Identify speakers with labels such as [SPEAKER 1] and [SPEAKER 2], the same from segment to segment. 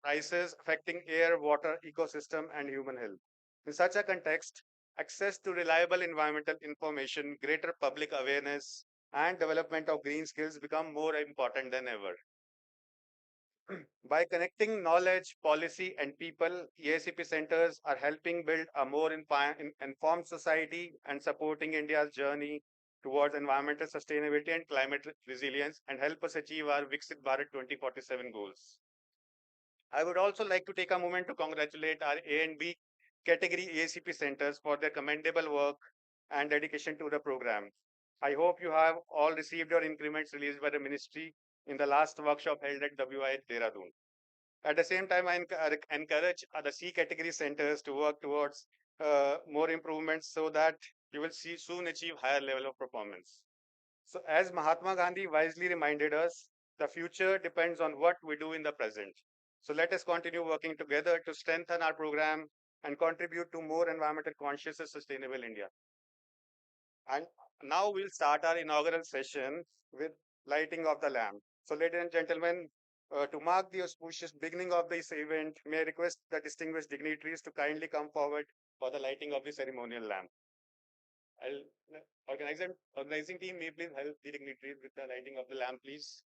[SPEAKER 1] crises affecting air, water, ecosystem, and human health. In such a context, access to reliable environmental information, greater public awareness, and development of green skills become more important than ever. By connecting knowledge, policy, and people, EICP centers are helping build a more informed society and supporting India's journey towards environmental sustainability and climate resilience and help us achieve our Viksit Bharat 2047 goals. I would also like to take a moment to congratulate our A and B category EICP centers for their commendable work and dedication to the program. I hope you have all received your increments released by the ministry in the last workshop held at WI Dehradun. At the same time, I encourage the C category centers to work towards more improvements so that you will see soon achieve higher level of performance. So as Mahatma Gandhi wisely reminded us, the future depends on what we do in the present. So let us continue working together to strengthen our program and contribute to more environmental conscious and sustainable India. And now we'll start our inaugural session with lighting of the lamp. So, ladies and gentlemen, to mark the auspicious beginning of this event, may I request the distinguished dignitaries to kindly come forward for the lighting of the ceremonial lamp. I'll organizing team may please help the dignitaries with the lighting of the lamp, please.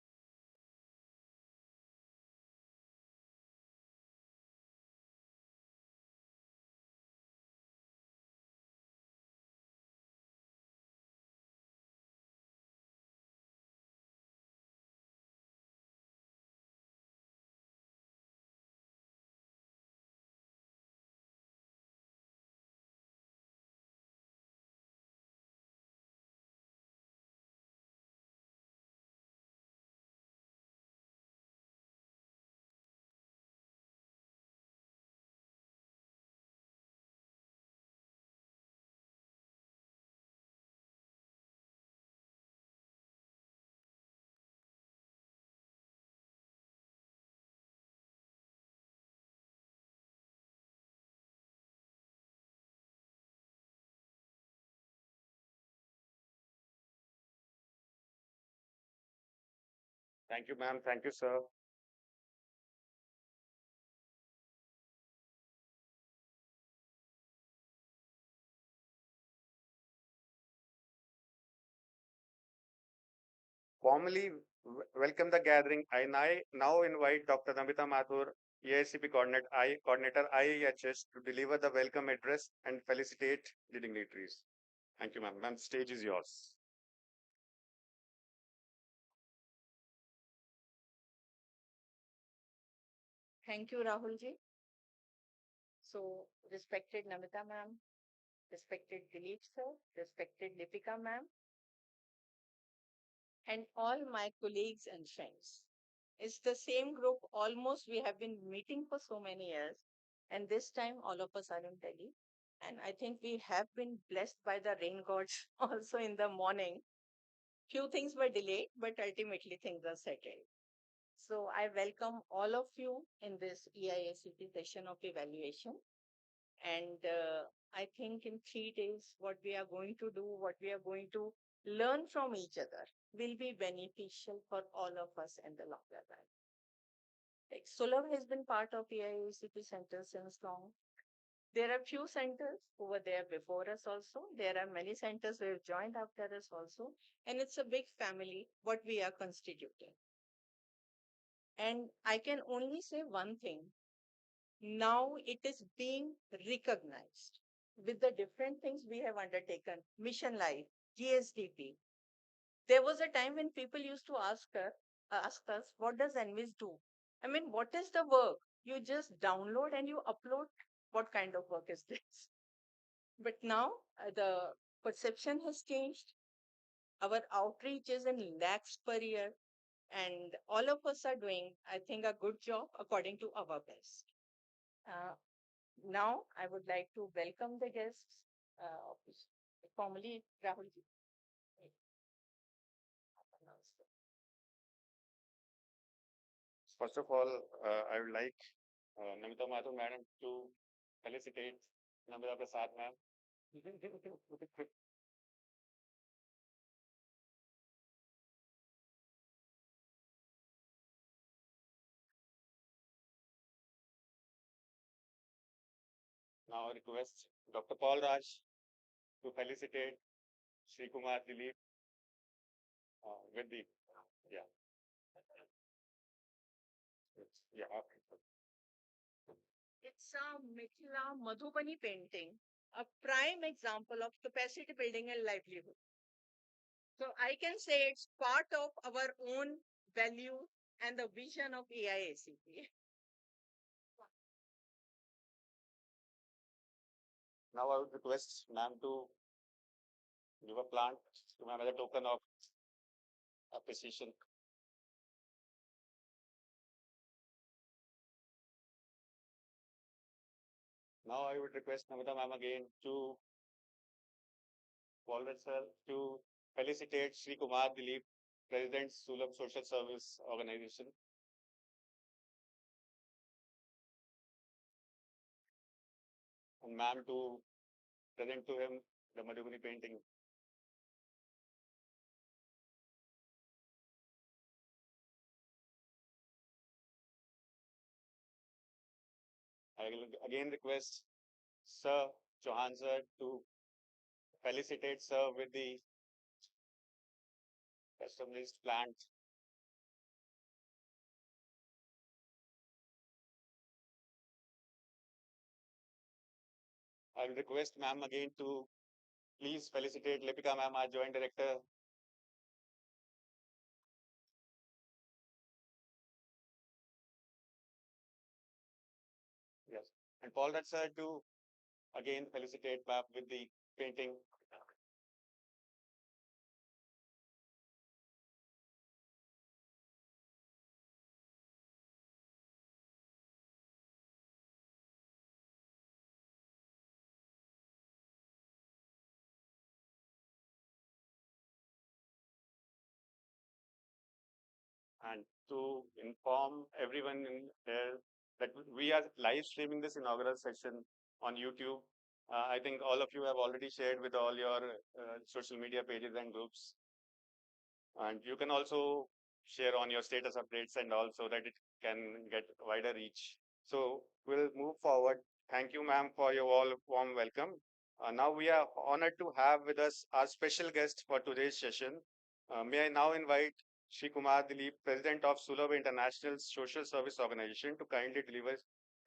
[SPEAKER 1] Thank you, ma'am. Thank you, sir. Formally welcome the gathering. Now invite Dr. Namita Mathur, EICP Coordinator IIHS, to deliver the welcome address and felicitate the dignitaries. Thank you, ma'am. Ma'am, stage is yours.
[SPEAKER 2] Thank you, Rahul ji. So, respected Namita ma'am, respected Dilip sir, respected Lipika ma'am, and all my colleagues and friends. It's the same group almost we have been meeting for so many years. And this time, all of us are in Delhi. And I think we have been blessed by the rain gods also in the morning. Few things were delayed, but ultimately things are settled. So I welcome all of you in this EIACP session of evaluation. And I think in 3 days, what we are going to do, what we are going to learn from each other will be beneficial for all of us in the longer run. Like Sulabh has been part of EIACP Center since long. There are few centers who were there before us also. There are many centers who have joined after us also. And it's a big family, what we are constituting. And I can only say one thing. Now it is being recognized with the different things we have undertaken, Mission Life, GSDP. There was a time when people used to ask us, what does NVIS do? I mean, what is the work? You just download and you upload. What kind of work is this? But now the perception has changed. Our outreach is in lakhs per year. And all of us are doing, I think, a good job according to our best. Uh, Now, I would like to welcome the guests, formally Rahul ji.
[SPEAKER 1] First of all, I would like Namita Mathur madam to felicitate Namita Prasad ma'am. Now I request Dr. Paul Raj to felicitate Shri Kumar Dilip with the yeah yeah
[SPEAKER 2] It's a Mithila Madhubani painting, a prime example of capacity building and livelihood. So I can say it's part of our own value and the vision of EIACP.
[SPEAKER 1] Now I would request ma'am to give a plant to ma'am as a token of appreciation. Now I would request Namita ma'am again to Walrus sir to felicitate Shri Kumar Dilip, President Sulabh Social Service Organization, and ma'am to present to him the Madhubani painting. I will again request Sir Chauhan sir to felicitate sir with the customized plant. I will request ma'am again to please felicitate Lipika ma'am, our joint director. Yes. And Paul Rat sir to again felicitate ma'am with the painting. And to inform everyone in there that we are live streaming this inaugural session on YouTube. I think all of you have already shared with all your social media pages and groups. And you can also share on your status updates and all so that it can get wider reach. So we'll move forward. Thank you, ma'am, for your all warm welcome. Now we are honored to have with us our special guest for today's session. May I now invite Shri Kumar Dilip, President of Sulabh International Social Service Organization, to kindly deliver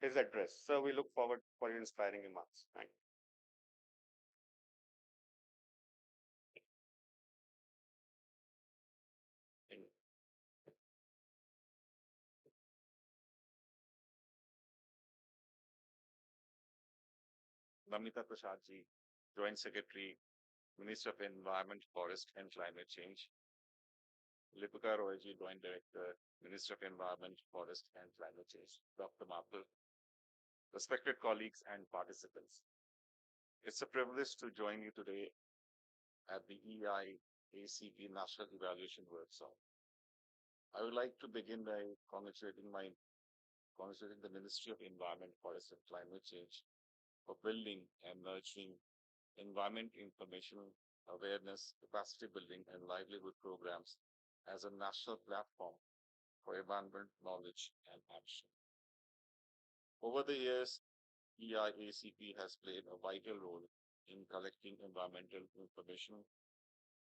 [SPEAKER 1] his address. Sir, we look forward for your inspiring remarks. Thank you.
[SPEAKER 3] Namita Prasad ji, Joint Secretary, Minister of Environment, Forest and Climate Change. Lipika Roy ji, Joint Director, Minister of Environment, Forest and Climate Change. Dr. Mathur, respected colleagues and participants. It's a privilege to join you today at the EIACP National Evaluation Workshop. I would like to begin by congratulating the Ministry of Environment, Forest and Climate Change for building and nurturing environment information, awareness, capacity building, and livelihood programs as a national platform for environment knowledge and action. Over the years, EIACP has played a vital role in collecting environmental information,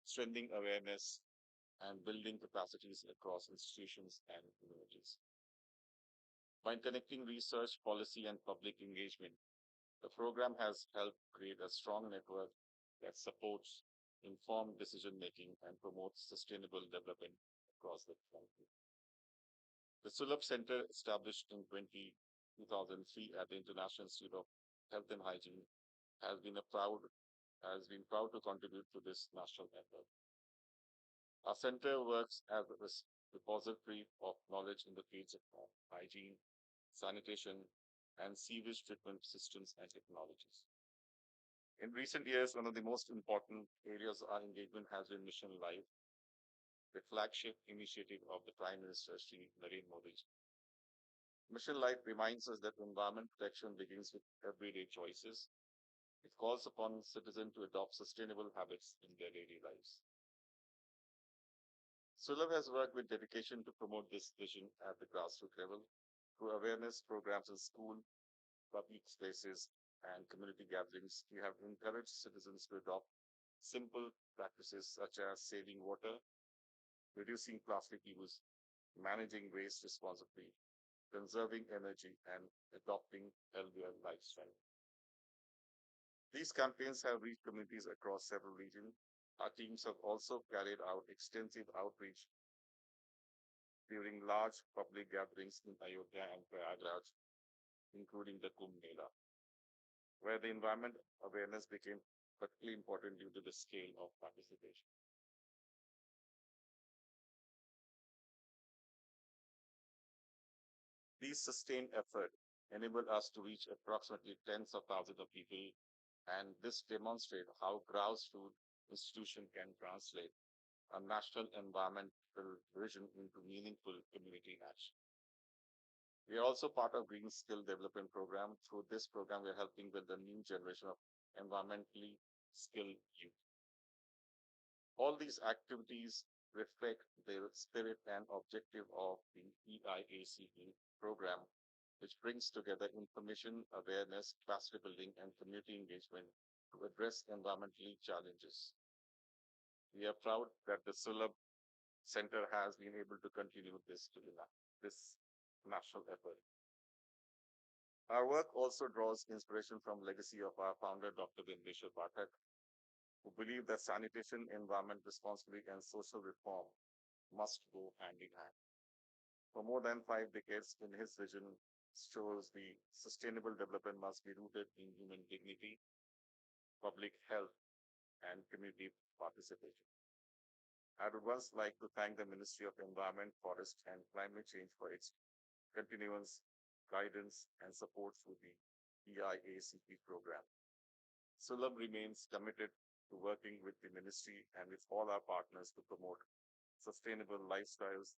[SPEAKER 3] strengthening awareness, and building capacities across institutions and communities. By connecting research, policy, and public engagement, the program has helped create a strong network that supports informed decision making and promotes sustainable development across the country. The Sulabh Center, established in 2003 at the International Institute of Health and Hygiene, has been proud to contribute to this national effort. Our center works as a repository of knowledge in the fields of hygiene, sanitation, and sewage treatment systems and technologies. In recent years, one of the most important areas of our engagement has been Mission Life, the flagship initiative of the Prime Minister, Shri Narendra Modi. Mission Life reminds us that environment protection begins with everyday choices. It calls upon citizens to adopt sustainable habits in their daily lives. Sulabh has worked with dedication to promote this vision at the grassroots level through awareness programs in school, public spaces, and community gatherings, we have encouraged citizens to adopt simple practices such as saving water, reducing plastic use, managing waste responsibly, conserving energy, and adopting healthier lifestyle. These campaigns have reached communities across several regions. Our teams have also carried out extensive outreach during large public gatherings in Ayodhya and Prayagraj, including the Kumbh Mela, where the environment awareness became particularly important due to the scale of participation. These sustained efforts enable us to reach approximately tens of thousands of people, and this demonstrates how grassroots institution can translate a national environmental vision into meaningful community action. We are also part of Green Skill Development Program. Through this program, we are helping build a new generation of environmentally skilled youth. All these activities reflect the spirit and objective of the EIACP program, which brings together information, awareness, capacity building, and community engagement to address environmental challenges. We are proud that the Sulabh Center has been able to continue this national effort. Our work also draws inspiration from legacy of our founder, Dr. Vindeshwar Pathak, who believed that sanitation, environment responsibility, and social reform must go hand in hand. For more than 5 decades, in his vision shows the sustainable development must be rooted in human dignity, public health, and community participation. I would once like to thank the Ministry of Environment, Forest, and Climate Change for its continuous guidance and support through the EIACP program. Sulabh remains committed to working with the ministry and with all our partners to promote sustainable lifestyles,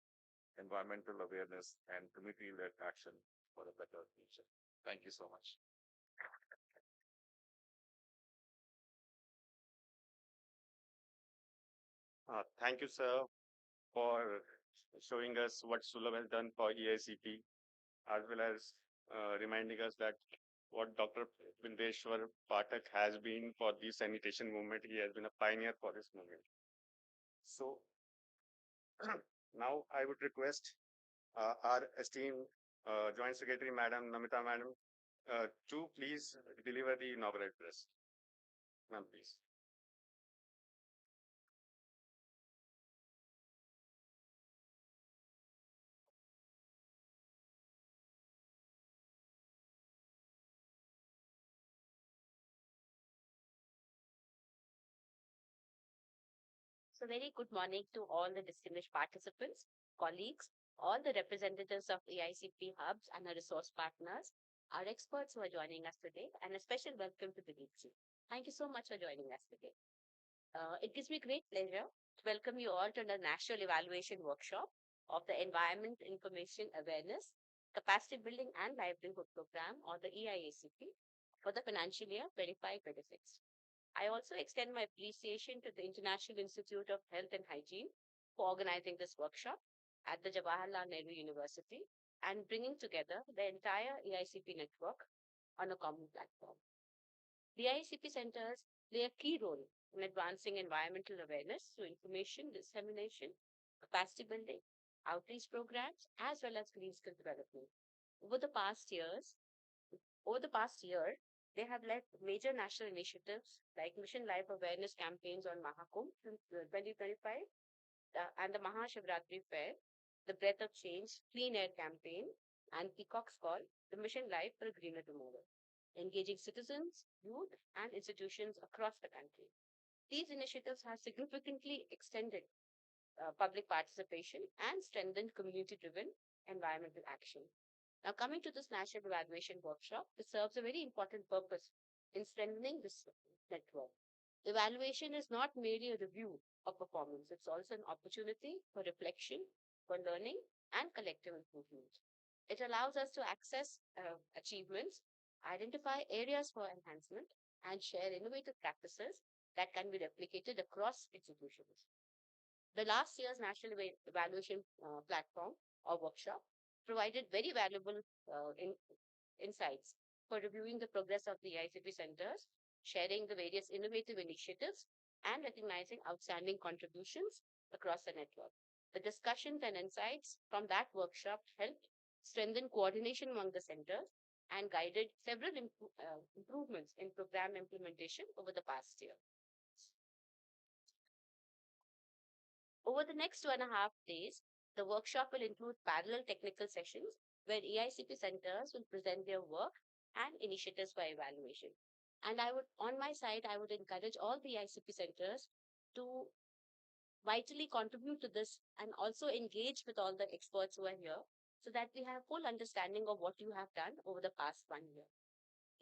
[SPEAKER 3] environmental awareness, and community-led action for a better future. Thank you so much.
[SPEAKER 1] Thank you, sir, for showing us what Sulabh has done for EICP, as well as reminding us that what Dr. Vindeshwar Pathak has been for the sanitation movement. He has been a pioneer for this movement. So now I would request our esteemed Joint Secretary, Madam Namita, Madam, to please deliver the inaugural address. Ma'am, please.
[SPEAKER 4] So very good morning to all the distinguished participants, colleagues, all the representatives of EICP hubs and our resource partners, our experts who are joining us today, and a special welcome to Dilip. Thank you so much for joining us today. It gives me great pleasure to welcome you all to the National Evaluation Workshop of the Environment Information Awareness, Capacity Building and Livelihood Program, or the EIACP, for the financial year 25-26. I also extend my appreciation to the International Institute of Health and Hygiene for organizing this workshop at the Jawaharlal Nehru University and bringing together the entire EICP network on a common platform. The EICP centers play a key role in advancing environmental awareness through information dissemination, capacity building, outreach programs, as well as green skill development. Over the past years, over the past year, they have led major national initiatives like Mission Life Awareness campaigns on Mahakumbh 2025 and the Mahashivratri Fair, the Breath of Change Clean Air campaign, and Peacock's Call, the Mission Life for a Greener Tomorrow, engaging citizens, youth, and institutions across the country. These initiatives have significantly extended public participation and strengthened community-driven environmental action. Now, coming to this national evaluation workshop, it serves a very important purpose in strengthening this network. Evaluation is not merely a review of performance, it's also an opportunity for reflection, for learning, and collective improvement. It allows us to access achievements, identify areas for enhancement, and share innovative practices that can be replicated across institutions. The last year's National Evaluation Platform or workshop provided very valuable insights for reviewing the progress of the EICP centers, sharing the various innovative initiatives, and recognizing outstanding contributions across the network. The discussions and insights from that workshop helped strengthen coordination among the centers and guided several improvements in program implementation over the past year. Over the next 2.5 days, the workshop will include parallel technical sessions where EICP centers will present their work and initiatives for evaluation. And on my side, I would encourage all the EICP centers to vitally contribute to this and also engage with all the experts who are here so that we have full understanding of what you have done over the past 1 year.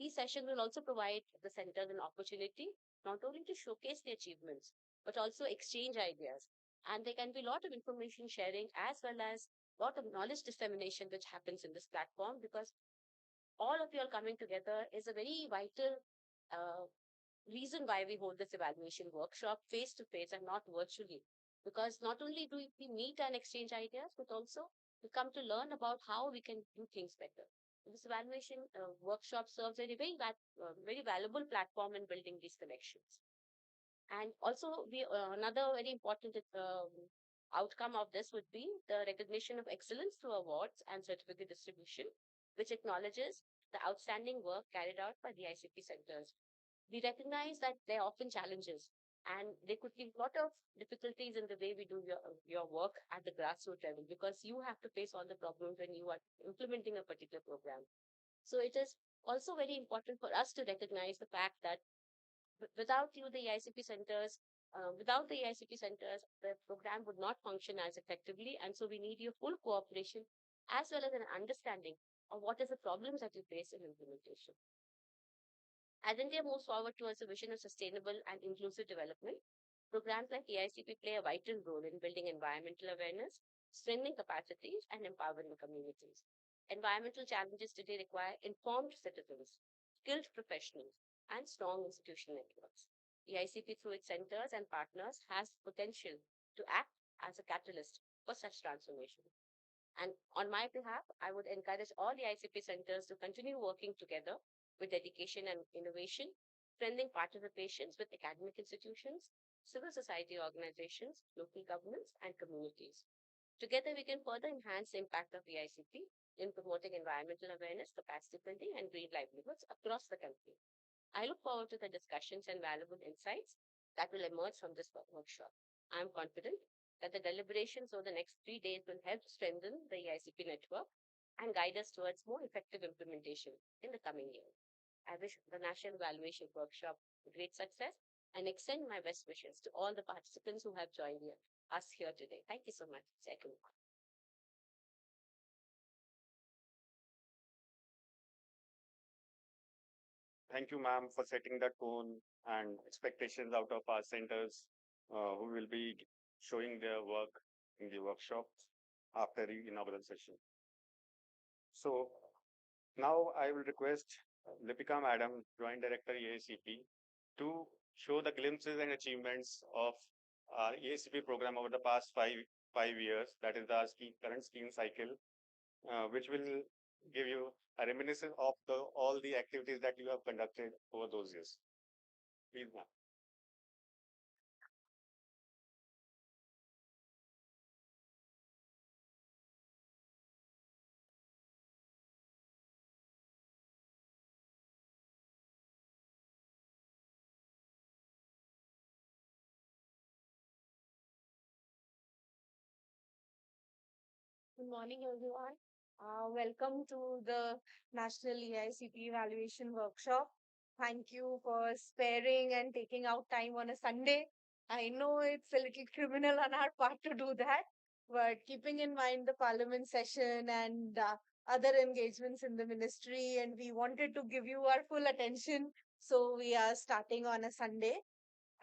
[SPEAKER 4] These sessions will also provide the centers an opportunity not only to showcase the achievements, but also exchange ideas. And there can be a lot of information sharing as well as a lot of knowledge dissemination which happens in this platform because all of you all coming together is a very vital uh, reason why we hold this evaluation workshop face to face and not virtually. Because not only do we meet and exchange ideas, but also we come to learn about how we can do things better. This evaluation workshop serves as a very valuable platform in building these connections. And also, another very important outcome of this would be the recognition of excellence through awards and certificate distribution, which acknowledges the outstanding work carried out by the ICP centers. We recognize that there are often challenges and there could be a lot of difficulties in the way we do your work at the grassroots level because you have to face all the problems when you are implementing a particular program. So it is also very important for us to recognize the fact that without you, the EICP centers, without the EICP centers, the program would not function as effectively. And so we need your full cooperation as well as an understanding of what is the problems that you face in implementation. As India moves forward towards a vision of sustainable and inclusive development, programs like EICP play a vital role in building environmental awareness, strengthening capacities, and empowering communities. Environmental challenges today require informed citizens, skilled professionals, and strong institutional networks. EICP, through its centers and partners, has potential to act as a catalyst for such transformation. And on my behalf, I would encourage all the ICP centers to continue working together with dedication and innovation, strengthening participations with academic institutions, civil society organizations, local governments, and communities. Together, we can further enhance the impact of the ICP in promoting environmental awareness, capacity building, and green livelihoods across the country. I look forward to the discussions and valuable insights that will emerge from this workshop. I am confident that the deliberations over the next 3 days will help strengthen the EICP network and guide us towards more effective implementation in the coming year. I wish the National Evaluation Workshop great success and extend my best wishes to all the participants who have joined us here today. Thank you so much. Jai Kumar.
[SPEAKER 1] Thank you, ma'am, for setting the tone and expectations out of our centers who will be showing their work in the workshop after the inaugural session. So now I will request Lipika Madam, Joint Director EICP, to show the glimpses and achievements of our EICP program over the past five years. That is the current scheme cycle, which will give you a reminiscence of all the activities that you have conducted over those years. Please, ma'am.
[SPEAKER 5] Good morning, everyone. Welcome to the National EICP Evaluation Workshop. Thank you for sparing and taking out time on a Sunday. I know it's a little criminal on our part to do that, but keeping in mind the Parliament session and other engagements in the ministry, and we wanted to give you our full attention, so we are starting on a Sunday.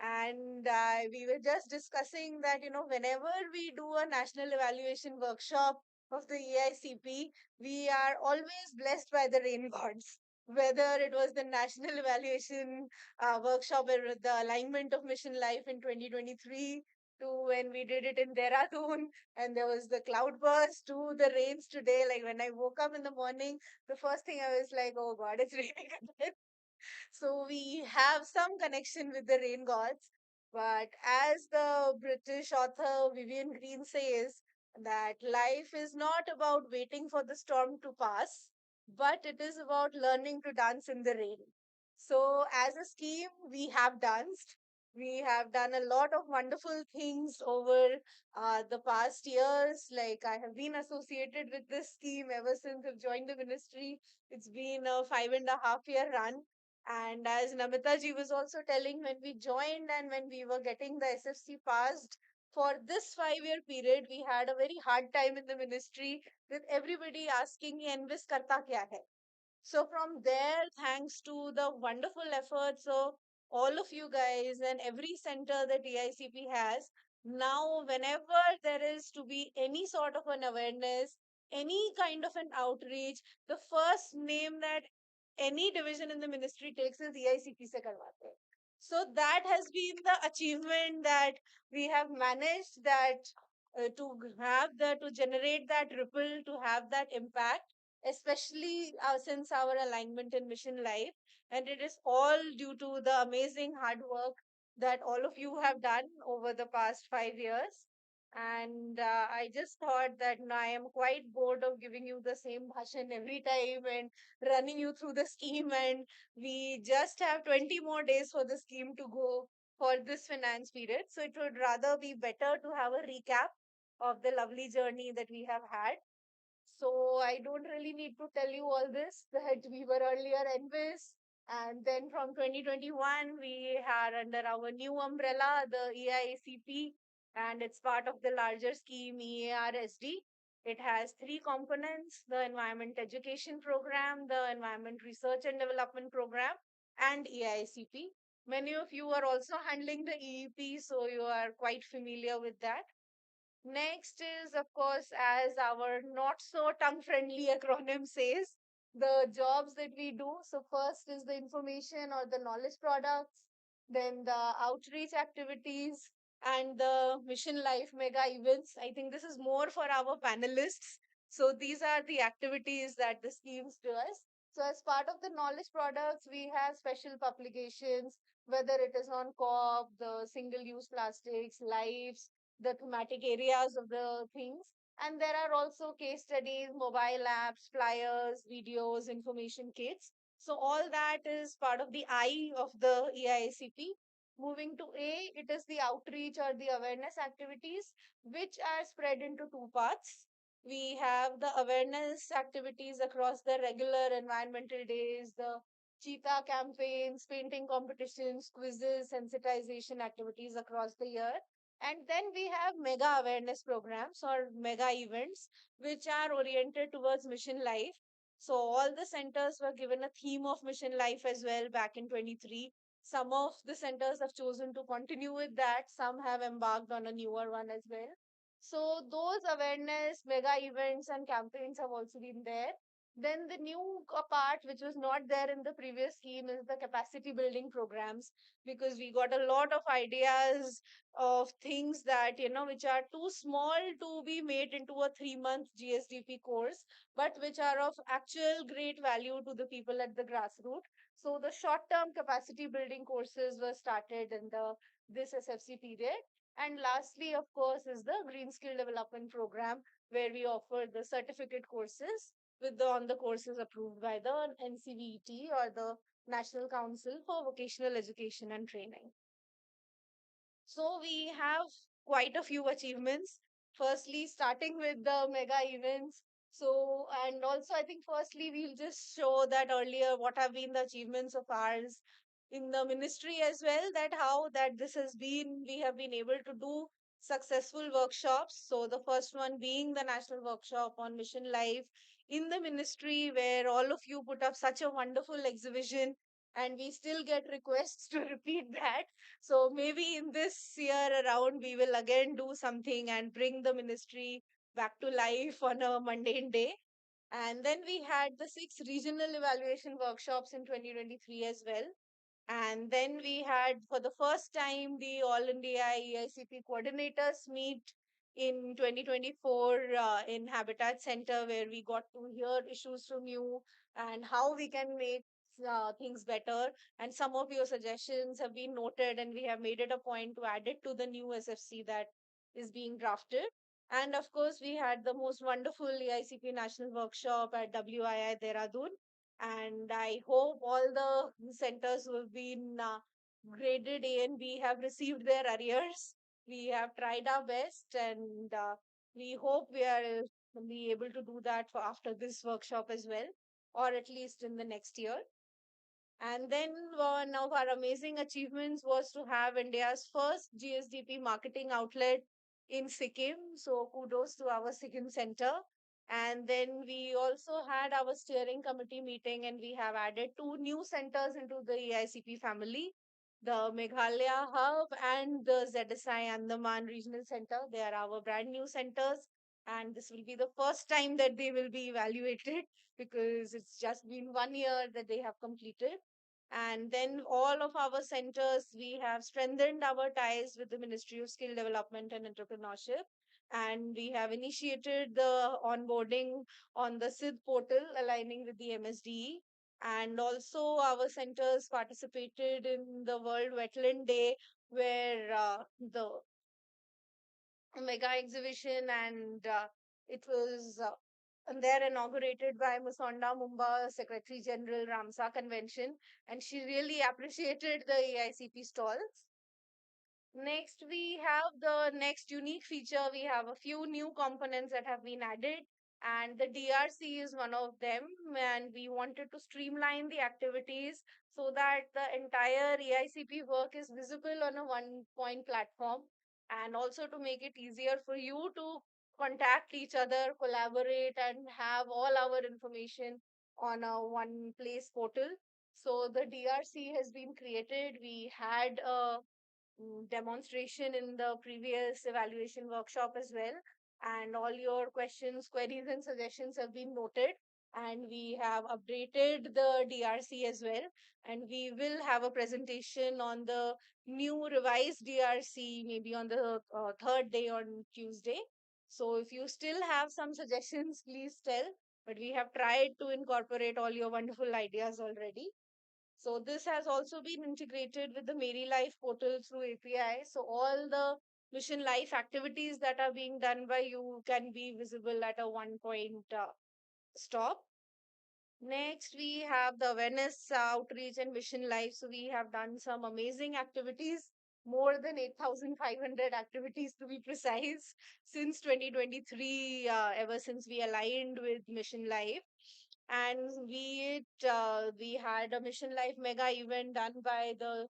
[SPEAKER 5] And we were just discussing that, whenever we do a national evaluation workshop of the EICP, we are always blessed by the rain gods. Whether it was the national evaluation workshop with the alignment of mission life in 2023, to when we did it in Dehradun and there was the cloudburst to the rains today. Like when I woke up in the morning, the first thing I was like, oh God, it's raining again. So we have some connection with the rain gods. But as the British author Vivian Green says, that life is not about waiting for the storm to pass, but it is about learning to dance in the rain. So, as a scheme, we have danced. We have done a lot of wonderful things over the past years. Like, I have been associated with this scheme ever since I've joined the ministry. It's been a 5.5 year run. And as Namita ji was also telling, when we joined and when we were getting the SFC passed, for this 5 year period, we had a very hard time in the ministry with everybody asking, "Ye NVIS karta kya hai?" So from there, thanks to the wonderful efforts of all of you guys and every center that EICP has, now whenever there is to be any sort of an awareness, any kind of an outreach, the first name that any division in the ministry takes is EICP se karwate hain. So that has been the achievement that we have managed, that to generate that ripple, to have that impact, especially since our alignment in mission life. And it is all due to the amazing hard work that all of you have done over the past 5 years. And I just thought that now I am quite bored of giving you the same bhashan every time and running you through the scheme. And we just have 20 more days for the scheme to go for this finance period. So it would rather be better to have a recap of the lovely journey that we have had. So I don't really need to tell you all this, that we were earlier NVIS, and then from 2021 we are under our new umbrella, the EIACP, and it's part of the larger scheme EARSD. It has three components: the Environment Education Program, the Environment Research and Development Program, and EICP. Many of you are also handling the EEP, so you are quite familiar with that. Next is, of course, as our not so tongue friendly acronym says, the jobs that we do. So, first is the information or the knowledge products, then the outreach activities, and the mission life mega events. I think this is more for our panelists. So, these are the activities that the schemes do us. So, as part of the knowledge products, we have special publications, whether it is on COP, the single use plastics, lives, the thematic areas of the things. And there are also case studies, mobile apps, flyers, videos, information kits. So all that is part of the I of the EIACP. Moving to A, it is the outreach or the awareness activities, which are spread into two parts. We have the awareness activities across the regular environmental days, the cheetah campaigns, painting competitions, quizzes, sensitization activities across the year. And then we have mega awareness programs or mega events, which are oriented towards mission life. So all the centers were given a theme of mission life as well back in 23. Some of the centers have chosen to continue with that. Some have embarked on a newer one as well. So those awareness, mega events and campaigns have also been there. Then the new part, which was not there in the previous scheme, is the capacity building programs, because we got a lot of ideas of things that, which are too small to be made into a 3 month GSDP course, but which are of actual great value to the people at the grassroots. So the short term capacity building courses were started in the this SFC period. And lastly, of course, is the Green Skill Development Program, where we offer the certificate courses with the on the courses approved by the NCVET or the National Council for Vocational Education and Training. So we have quite a few achievements. Firstly, starting with the mega events. So, and also I think firstly we'll just show that earlier what have been the achievements of ours in the ministry as well, that how that this has been, we have been able to do successful workshops. So the first one being the national workshop on mission life in the ministry, where all of you put up such a wonderful exhibition and we still get requests to repeat that. So maybe in this year around, we will again do something and bring the ministry back to life on a mundane day. And then we had the 6 regional evaluation workshops in 2023 as well. And then we had, for the first time, the All India EICP coordinators meet in 2024 in Habitat Center, where we got to hear issues from you and how we can make things better. And some of your suggestions have been noted, and we have made it a point to add it to the new SFC that is being drafted. And of course, we had the most wonderful EICP National Workshop at WII Dehradun, and I hope all the centers who have been graded A and B have received their arrears. We have tried our best, and we hope we are be able to do that for after this workshop as well, or at least in the next year. And then one of our amazing achievements was to have India's first GSDP marketing outlet in Sikkim. So kudos to our Sikkim center. And then we also had our steering committee meeting, and we have added two new centers into the EICP family, the Meghalaya Hub and the ZSI Andaman Regional Center. They are our brand new centers, and this will be the first time that they will be evaluated because it's just been 1 year that they have completed. And then all of our centers, we have strengthened our ties with the Ministry of Skill Development and Entrepreneurship. And we have initiated the onboarding on the SID portal, aligning with the MSDE. And also, our centers participated in the World Wetland Day, where the mega exhibition, and it was and they're inaugurated by Musonda Mumba Secretary General Ramsar Convention, and she really appreciated the AICP stalls. Next, we have the next unique feature. We have a few new components that have been added, and the DRC is one of them. And we wanted to streamline the activities so that the entire EICP work is visible on a one point platform, and also to make it easier for you to contact each other, collaborate, and have all our information on a one place portal. So the DRC has been created. We had a demonstration in the previous evaluation workshop as well. And all your questions, queries, and suggestions have been noted. And we have updated the DRC as well. And we will have a presentation on the new revised DRC maybe on the third day on Tuesday. So if you still have some suggestions, please tell. But we have tried to incorporate all your wonderful ideas already. So this has also been integrated with the Mary Life portal through API. So all the Mission Life activities that are being done by you can be visible at a one point stop. Next, we have the awareness outreach and Mission Life. So we have done some amazing activities, more than 8,500 activities to be precise, since 2023, ever since we aligned with Mission Life. And we had a Mission Life mega event done by the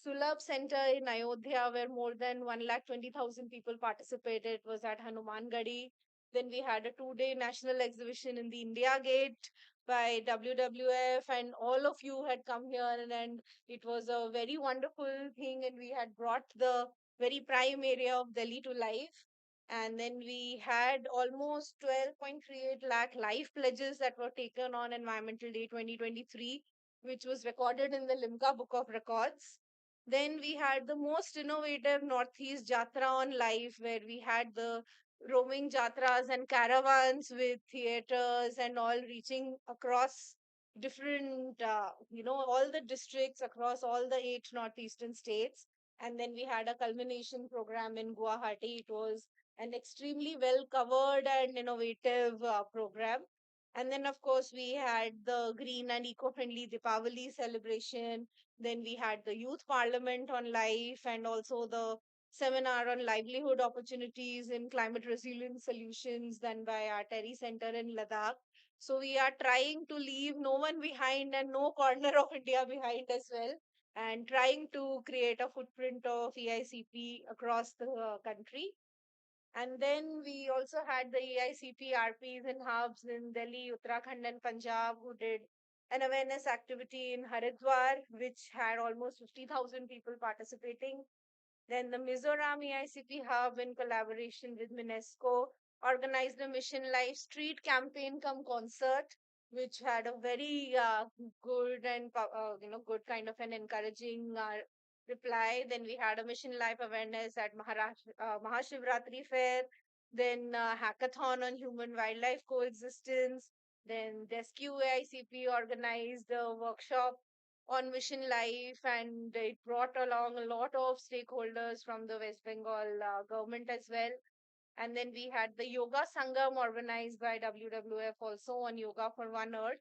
[SPEAKER 5] Sulabh Center in Ayodhya, where more than 120,000 people participated. It was at Hanuman Gadi. Then we had a 2 day national exhibition in the India Gate by WWF, and all of you had come here, and it was a very wonderful thing. And we had brought the very prime area of Delhi to life. And then we had almost 12.38 lakh life pledges that were taken on Environmental Day 2023, which was recorded in the Limca Book of Records. Then we had the most innovative Northeast Jatra on life, where we had the roaming jatras and caravans with theaters and all reaching across different, all the districts across all the 8 northeastern states. And then we had a culmination program in Guwahati. It was an extremely well covered and innovative program. And then, of course, we had the green and eco friendly Deepavali celebration. Then we had the youth parliament on life, and also the seminar on livelihood opportunities in climate resilient solutions done by our Terry Center in Ladakh. So we are trying to leave no one behind and no corner of India behind as well, and trying to create a footprint of EICP across the country. And then we also had the EICP RPs and hubs in Delhi, Uttarakhand, and Punjab who did an awareness activity in Haridwar, which had almost 50,000 people participating. Then the Mizoram EICP hub, in collaboration with UNESCO, organized a Mission Life street campaign come concert. which had a very good and good kind of an encouraging reply. Then we had a mission life awareness at Mahashivratri fair. Then hackathon on human wildlife coexistence. Then Rescue AICP organized a workshop on mission life, and it brought along a lot of stakeholders from the West Bengal government as well. And then we had the Yoga Sangam organized by WWF also on Yoga for One Earth.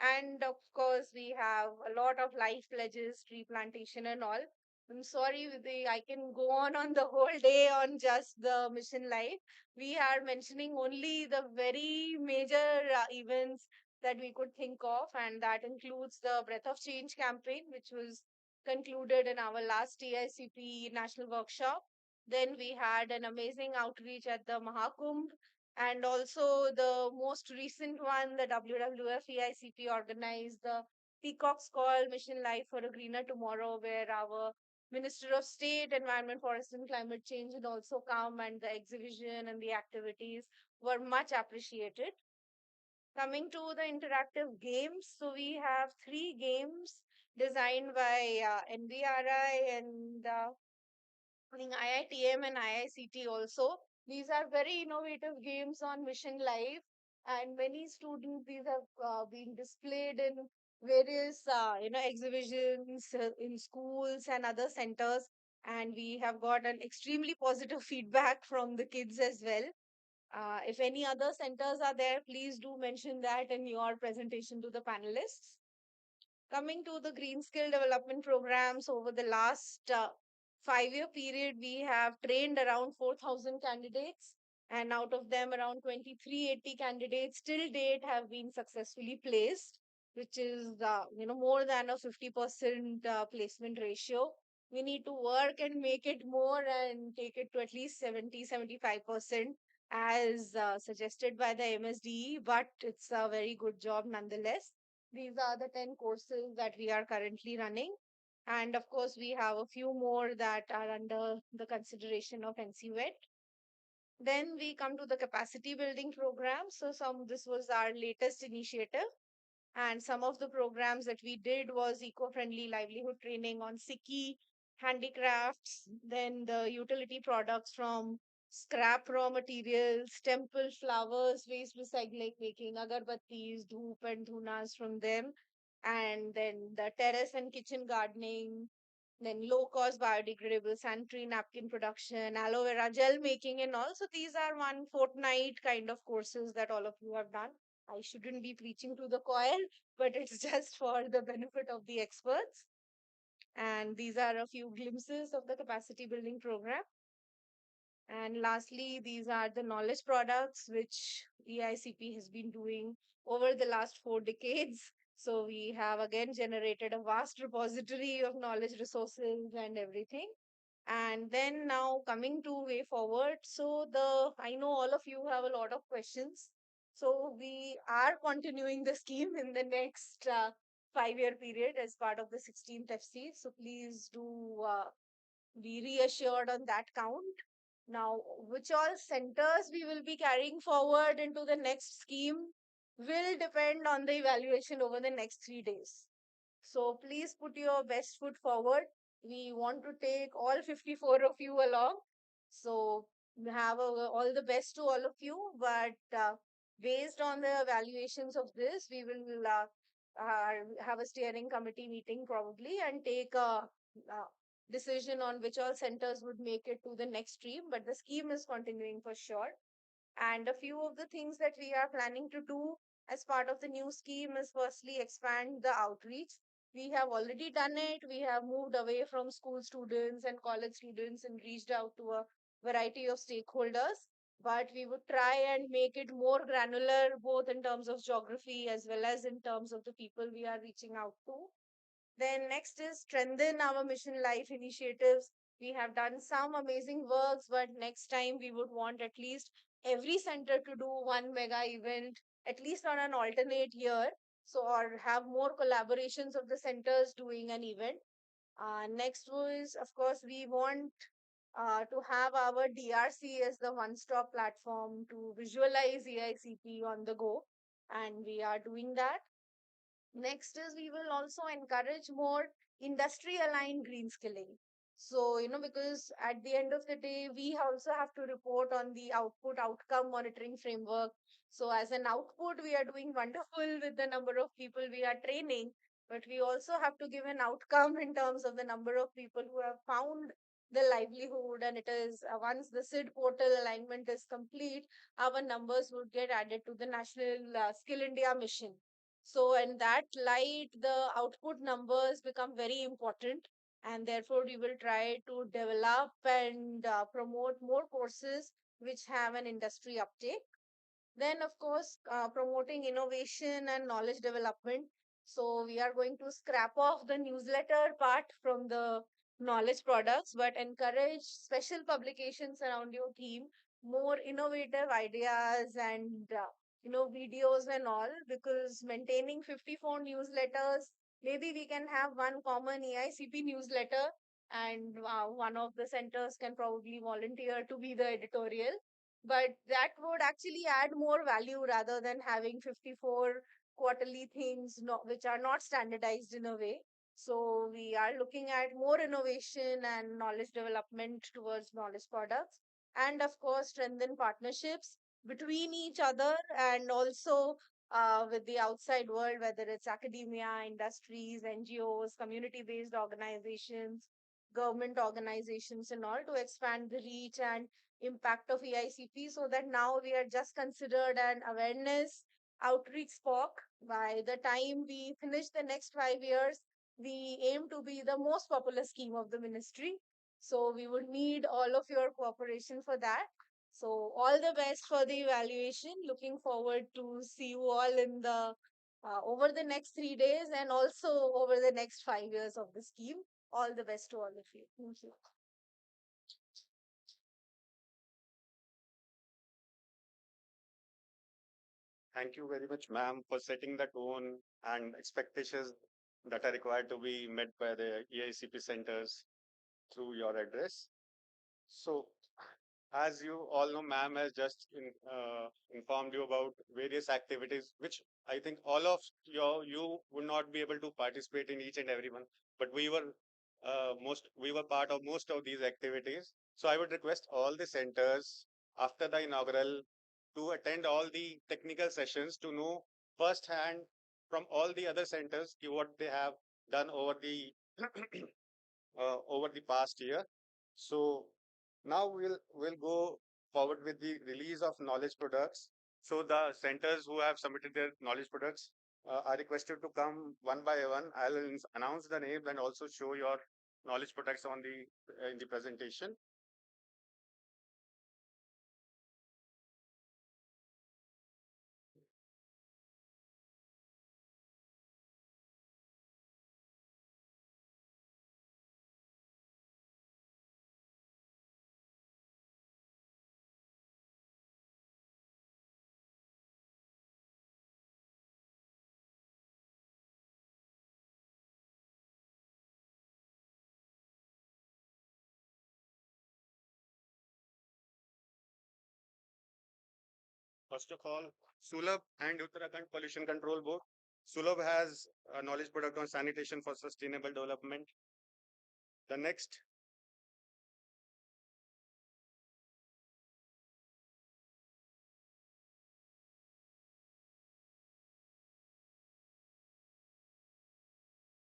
[SPEAKER 5] And of course, we have a lot of life pledges, tree plantation, and all. I'm sorry, I can go on the whole day on just the mission life. We are mentioning only the very major events that we could think of, and that includes the Breath of Change campaign, which was concluded in our last TICP national workshop. Then we had an amazing outreach at the Mahakumbh, and also the most recent one, the WWF EICP organized the Peacock's Call Mission Life for a Greener Tomorrow, where our Minister of State, Environment, Forest and Climate Change had also come, and the exhibition and the activities were much appreciated. Coming to the interactive games, so we have three games designed by NBRI and I think IITM and IICT also. These are very innovative games on Mission Life, and many students, these have been displayed in various exhibitions in schools and other centers, and we have got an extremely positive feedback from the kids as well. If any other centers are there, please do mention that in your presentation to the panelists. Coming to the green skill development programs, over the last 5 year period, we have trained around 4,000 candidates, and out of them, around 2380 candidates till date have been successfully placed, which is more than a 50% placement ratio. We need to work and make it more and take it to at least 70-75% as suggested by the MSDE, but it's a very good job nonetheless. These are the 10 courses that we are currently running. And of course, we have a few more that are under the consideration of NCVET. Then we come to the capacity building program. So this was our latest initiative. And some of the programs that we did was eco-friendly livelihood training on Sikhi handicrafts, then the utility products from scrap raw materials, temple flowers, waste recycling, making agarbattis, dhoop and dhunas from them, and then the terrace and kitchen gardening, then low cost biodegradable sanitary napkin production, aloe vera gel making, and all. So these are one fortnight kind of courses that all of you have done. I shouldn't be preaching to the choir, but it's just for the benefit of the experts. And these are a few glimpses of the capacity building program. And lastly, these are the knowledge products which EICP has been doing over the last 4 decades. So we have again generated a vast repository of knowledge resources and everything. And then now coming to way forward. So I know all of you have a lot of questions. So we are continuing the scheme in the next 5 year period as part of the 16th FC. So please do be reassured on that count. Now, which all centers we will be carrying forward into the next scheme will depend on the evaluation over the next 3 days. So please put your best foot forward. We want to take all 54 of you along. So have all the best to all of you. But based on the evaluations of this, we will have a steering committee meeting probably and take a decision on which all centers would make it to the next stream. But the scheme is continuing for sure. And a few of the things that we are planning to do as part of the new scheme is firstly expand the outreach. We have already done it. We have moved away from school students and college students and reached out to a variety of stakeholders. But we would try and make it more granular, both in terms of geography as well as in terms of the people we are reaching out to. Then next is strengthen our mission life initiatives. We have done some amazing works, but next time we would want at least every center to do one mega event, at least on an alternate year. So, or have more collaborations of the centers doing an event. Next was, of course, we want to have our DRC as the one-stop platform to visualize EICP on the go. and we are doing that. Next is we will also encourage more industry aligned green skilling. So, because at the end of the day, we also have to report on the output outcome monitoring framework. So, as an output, we are doing wonderful with the number of people we are training, but we also have to give an outcome in terms of the number of people who have found the livelihood. And it is once the SID portal alignment is complete, our numbers would get added to the National Skill India mission. So, in that light, the output numbers become very important, and therefore, we will try to develop and promote more courses which have an industry uptake. Then, of course, promoting innovation and knowledge development. So, we are going to scrap off the newsletter part from the knowledge products, but encourage special publications around your theme, more innovative ideas and videos and all. Because maintaining 54 newsletters, maybe we can have one common EICP newsletter, and one of the centers can probably volunteer to be the editorial, but that would actually add more value rather than having 54 quarterly things which are not standardized in a way. So we are looking at more innovation and knowledge development towards knowledge products, and of course strengthen partnerships between each other and also with the outside world, whether it's academia, industries, NGOs, community based organizations, government organizations and all, to expand the reach and impact of EICP, so that now we are just considered an awareness outreach spoke. By the time we finish the next 5 years, we aim to be the most popular scheme of the ministry. So we would need all of your cooperation for that. So all the best for the evaluation. Looking forward to see you all in the over the next 3 days and also over the next 5 years of the scheme. All the best to all of you. Thank you.
[SPEAKER 1] Thank you very much, ma'am, for setting the tone and expectations that are required to be met by the EICP centers through your address. So, as you all know, ma'am has just informed you about various activities, which I think all of you would not be able to participate in each and every one, but we were part of most of these activities. So I would request all the centers after the inaugural to attend all the technical sessions to know firsthand from all the other centers what they have done over the past year. So now we'll go forward with the release of knowledge products. So the centers who have submitted their knowledge products are requested to come one by one. I'll announce the name and also show your knowledge products on the in the presentation. First of all, Sulabh and Uttarakhand Pollution Control Board. Sulabh has a knowledge product on sanitation for sustainable development. The next,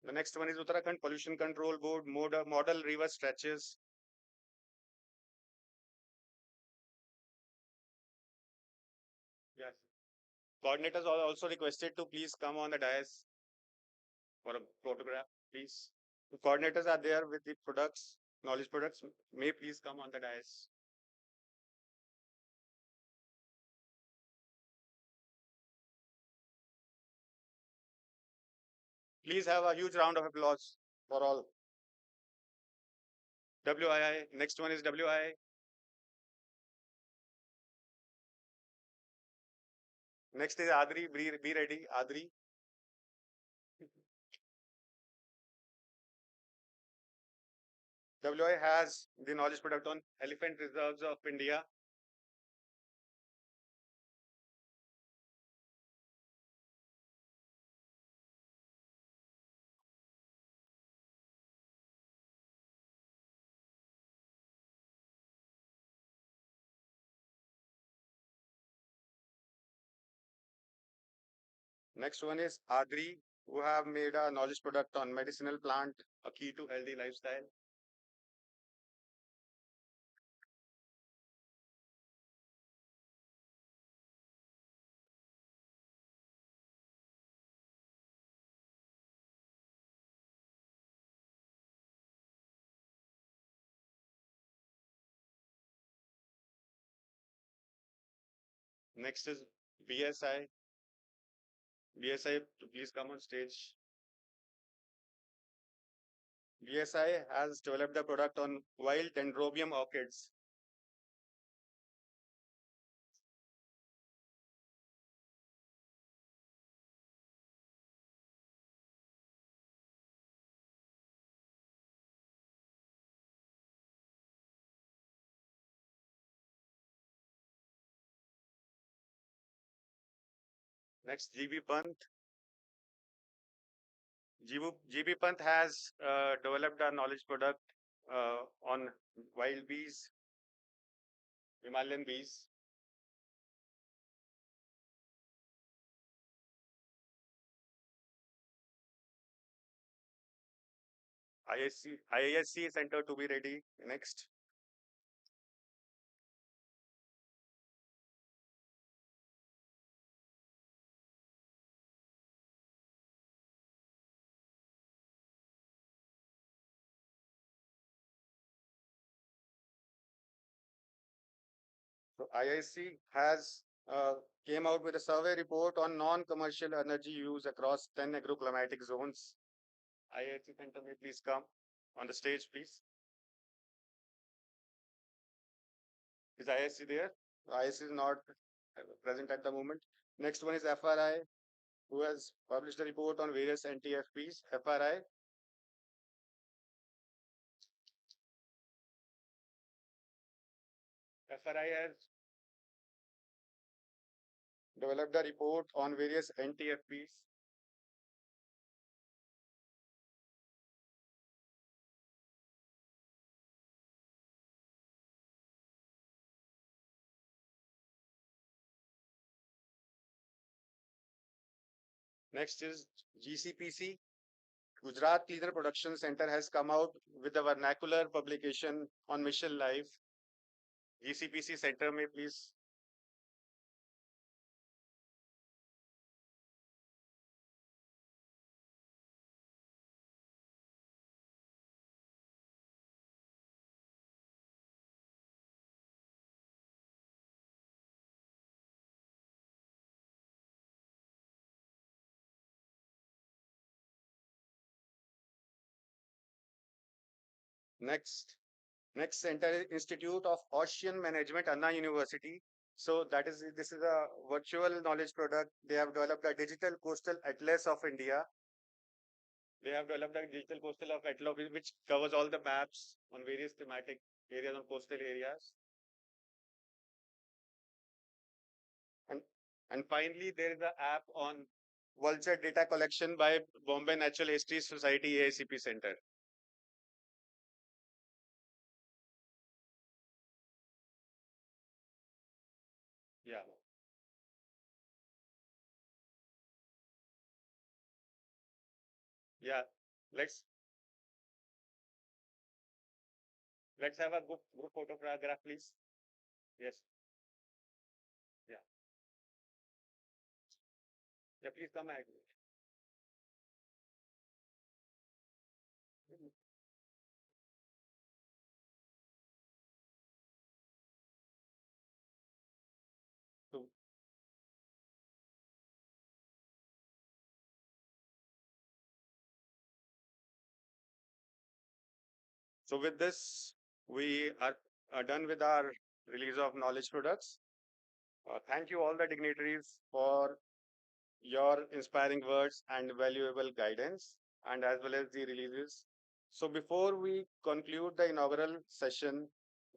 [SPEAKER 1] the next one is Uttarakhand Pollution Control Board model river stretches. Yes. Coordinators are also requested to please come on the dais for a photograph, please. The coordinators are there with the products, knowledge products. May please come on the dais. Please have a huge round of applause for all. WII. Next one is WII. Next is Adri. Be ready, Adri. WI has the knowledge product on elephant reserves of India. Next one is Adri, who have made a knowledge product on medicinal plant, a key to healthy lifestyle. Next is BSI. BSI, please come on stage. BSI has developed a product on wild dendrobium orchids. Next, GB Pant. GB Pant has developed a knowledge product on wild bees, Himalayan bees. IISc center to be ready. Next. So IISc has came out with a survey report on non-commercial energy use across 10 agroclimatic zones. IISc center may please come on the stage, please. Is IISc there? IISc is not present at the moment. Next one is FRI, who has published a report on various NTFPs. FRI has developed a report on various NTFPs. Next is GCPC. Gujarat Cleaner Production Center has come out with a vernacular publication on mission life. GCPC Center may please. Next center is Institute of Ocean Management, Anna University. So this is a virtual knowledge product. They have developed a digital coastal atlas of India. They have developed a digital coastal of atlas which covers all the maps on various thematic areas on coastal areas. And and finally, there is an app on vulture data collection by Bombay Natural History Society EIACP Center. Yeah. Yeah. Let's let's have a group photograph, please. Yes. Yeah. Yeah, please come back. So, so with this, we are done with our release of knowledge products. Thank you all the dignitaries for your inspiring words and valuable guidance, and as well as the releases. So before we conclude the inaugural session,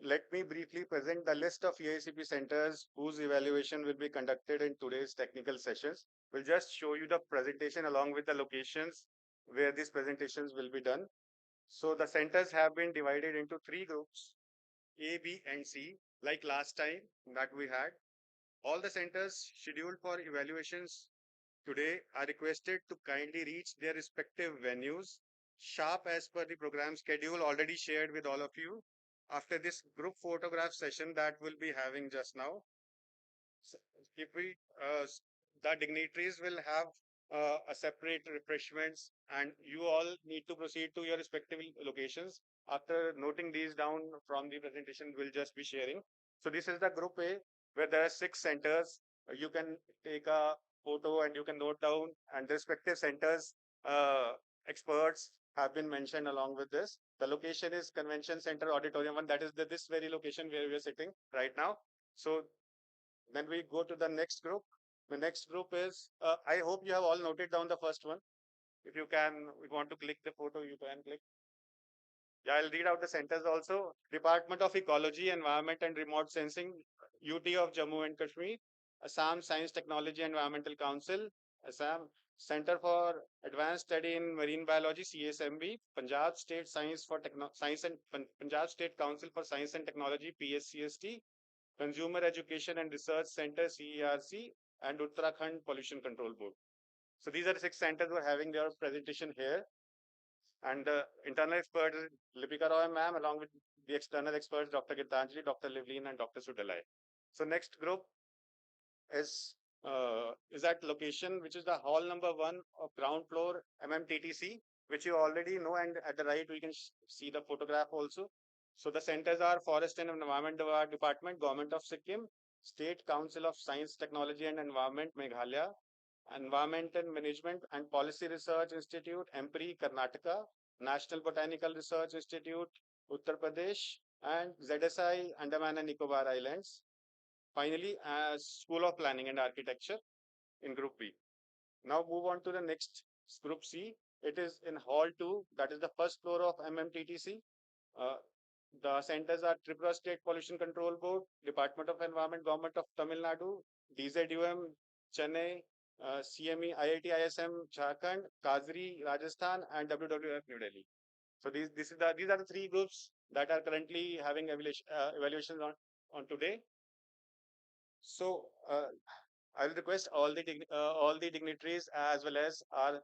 [SPEAKER 1] let me briefly present the list of EICP centers whose evaluation will be conducted in today's technical sessions. We'll just show you the presentation along with the locations where these presentations will be done. So the centers have been divided into three groups, A, B, and C, like last time that we had. All the centers scheduled for evaluations today are requested to kindly reach their respective venues sharp as per the program schedule already shared with all of you. After this group photograph session that we'll be having just now, if we the dignitaries will have a separate refreshments, and you all need to proceed to your respective locations. After noting these down from the presentation, we'll just be sharing. So this is the group A, where there are 6 centers. You can take a photo and you can note down, and the respective centers uh, experts have been mentioned along with this. The location is Convention Center Auditorium 1. That is this very location where we are sitting right now. So then we go to the next group. The next group is, I hope you have all noted down the first one. If you can, we want to click the photo, you can click. Yeah, I'll read out the centers also. Department of Ecology, Environment and Remote Sensing, UT of Jammu and Kashmir, Assam Science Technology Environmental Council, Assam Center for Advanced Study in Marine Biology, CSMB, Punjab State Science and Punjab State Council for Science and Technology, PSCST, Consumer Education and Research Center, CERC, and Uttarakhand Pollution Control Board. So these are the 6 centers who are having their presentation here. And the internal expert is Lipika Roy ma'am, along with the external experts, Dr. Gitanjali, Dr. Livleen, and Dr. Sudalai. So next group is that location, which is the hall number 1 of ground floor MMTTC, which you already know. And at the right, we can see the photograph also. So the centers are Forest and Environment Department, Government of Sikkim, State Council of Science, Technology and Environment, Meghalaya, Environmental Management and Policy Research Institute, EMPRI, Karnataka, National Botanical Research Institute, Uttar Pradesh, and ZSI, Andaman and Nicobar Islands. Finally, School of Planning and Architecture in Group B. Now move on to the next Group C. It is in Hall 2, that is the first floor of MMTTC. The centers are Tripura State Pollution Control Board, Department of Environment, Government of Tamil Nadu, DZUM, Chennai, CME, IIT ISM, Jharkhand, Kazri, Rajasthan, and WWF New Delhi. So these are the 3 groups that are currently having evaluations on today. So I will request all the dignitaries as well as our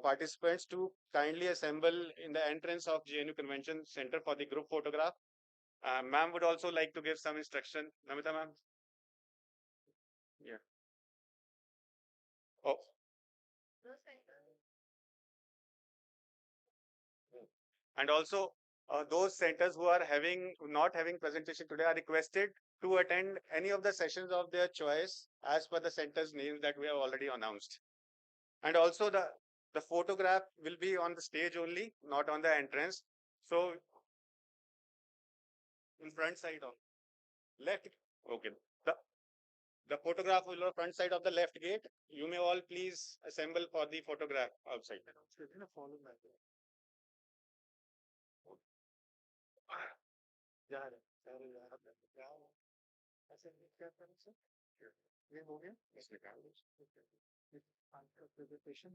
[SPEAKER 1] participants to kindly assemble in the entrance of JNU Convention Center for the group photograph. Ma'am would also like to give some instruction. Namita ma'am. Yeah. Oh. And also those centers who are not having presentation today are requested to attend any of the sessions of their choice as per the centers names that we have already announced. And also the photograph will be on the stage only, not on the entrance. So in front side of left, okay. The photograph will be on front side of the left gate. You may all please assemble for the photograph outside. ये हो गया इसमें presentation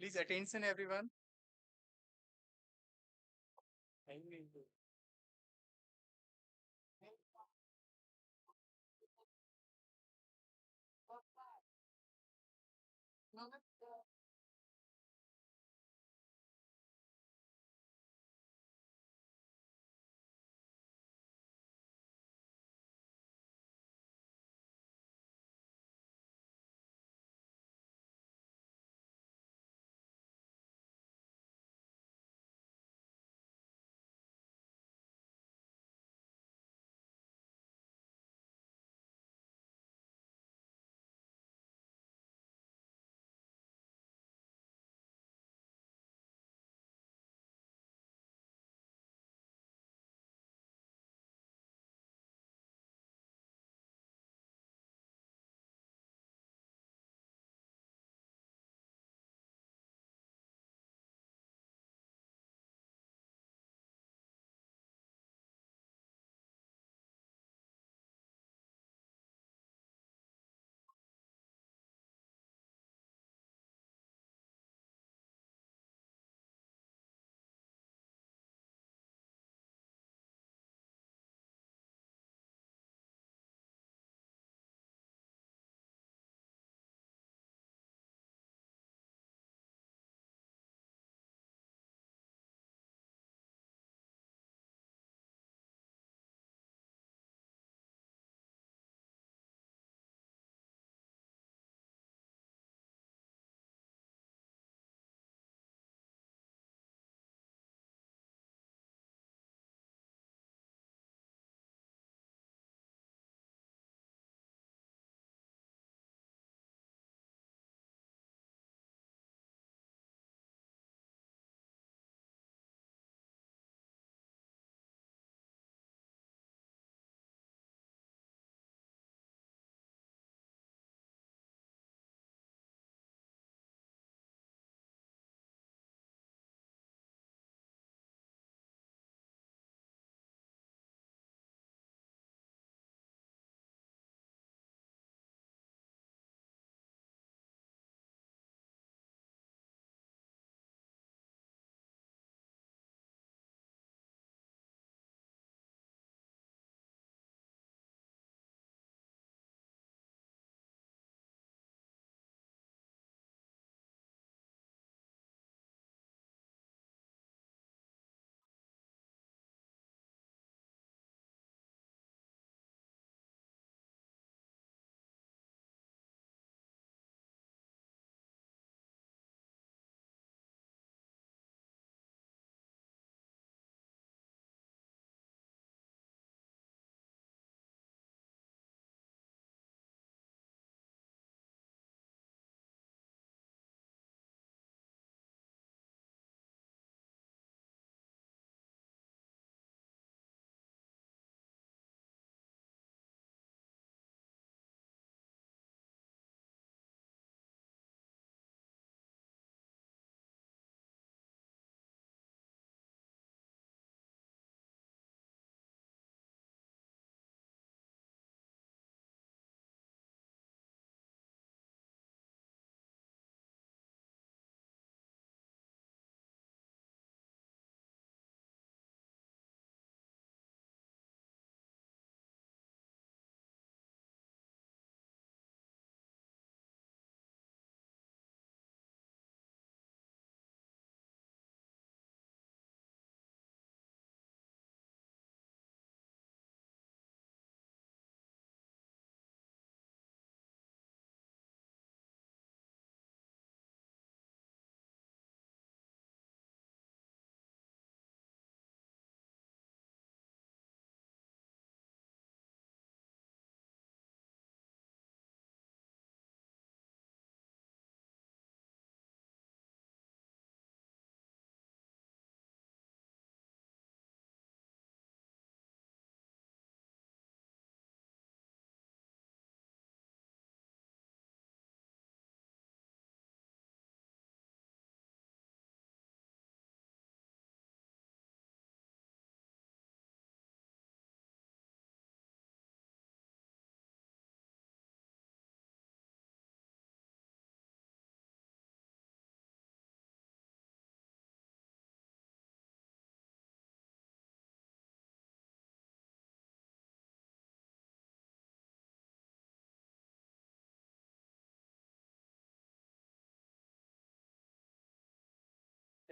[SPEAKER 6] Please attention everyone.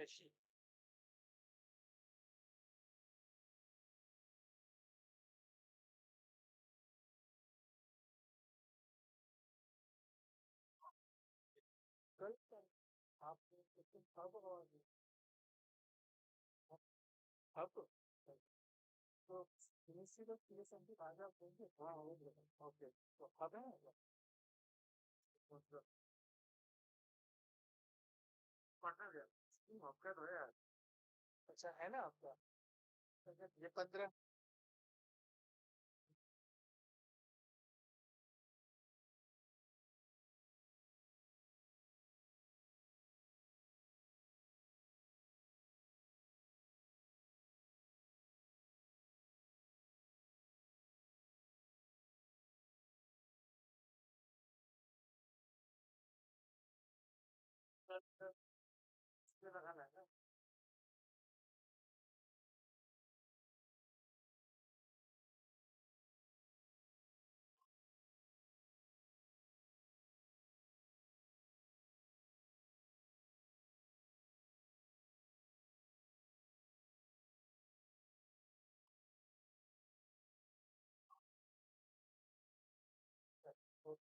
[SPEAKER 6] Shri. Good. आप कब और अब तो initial creation की बात आप करेंगे हाँ हो गया ओके तो अब है मतलब पार्टनर है आपका तो है अच्छा है ना आपका ये 15 लगाना है ना तो